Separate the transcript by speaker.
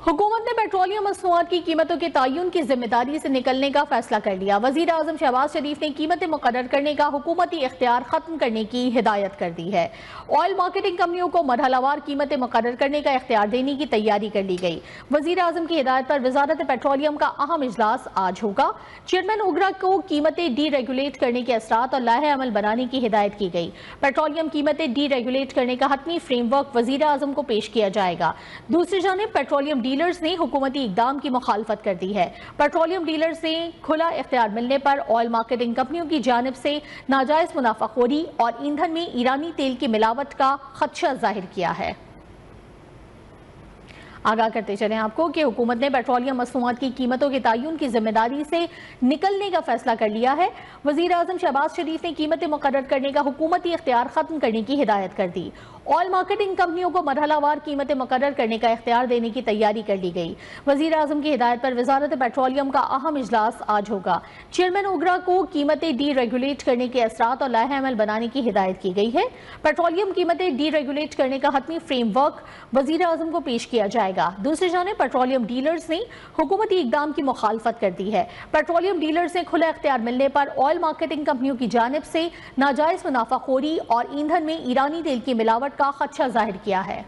Speaker 1: हुकूमत ने पेट्रोलियम मसनूआत की कीमतों के तयन की जिम्मेदारी से निकलने का फैसला कर लिया। वजीर आजम शहबाज शरीफ ने कीमतें मुकर्रर करने का हुकूमती इख्तियार खत्म करने की हिदायत कर दी है। ऑयल मार्केटिंग कंपनियों को मरहलावार कीमतें मुकर्रर करने का इख्तियार देने की तैयारी कर ली गई। वजीर आजम की हिदायत पर वजारत पेट्रोलियम का अहम इजलास आज होगा। चेयरमैन उगरा को कीमतें डी रेगुलेट करने के असरात और लाहे अमल बनाने की हिदायत की गई। पेट्रोलियम कीमतें डी रेगुलेट करने का हतमी फ्रेमवर्क वजीर आजम को पेश किया जाएगा। दूसरी जानिब पेट्रोलियम डीलर्स ने हुकूमती इकदाम की मुखालफत कर दी है। पेट्रोलियम डीलर्स ने खुला इख्तियार मिलने पर ऑयल मार्केटिंग कंपनियों की जानिब से नाजायज मुनाफाखोरी और ईंधन में ईरानी तेल की मिलावट का खदशा जाहिर किया है। आगाह करते चलें आपको कि हुकूमत ने पेट्रोलियम मसनूआत की कीमतों के तयन की जिम्मेदारी से निकलने का फैसला कर लिया है। वजीर आजम शहबाज शरीफ ने कीमतें मुकर्रर करने का हुकूमती इख्तियार खत्म करने की हिदायत कर दी। ऑयल मार्केटिंग कंपनियों को मरहलावार कीमतें मुकर्रर करने का इख्तियार देने की तैयारी कर ली गई। वजीर आजम की हिदायत पर वजारत पेट्रोलियम का अहम इजलास आज होगा। चेयरमैन उगरा को कीमतें डी रेगुलेट करने के असरात और लाहे अमल बनाने की हिदायत की गई है। पेट्रोलियम कीमतें डी रेगुलेट करने का हतमी फ्रेमवर्क वजीर आजम को पेश किया जाएगा। दूसरी जानिब पेट्रोलियम डीलर्स ने हुकूमती इकदाम की मुखालफत कर दी है। पेट्रोलियम डीलर्स ने खुला इख्तियार मिलने पर ऑयल मार्केटिंग कंपनियों की जानिब से नाजायज मुनाफाखोरी और ईंधन में ईरानी तेल की मिलावट का खदशा जाहिर किया है।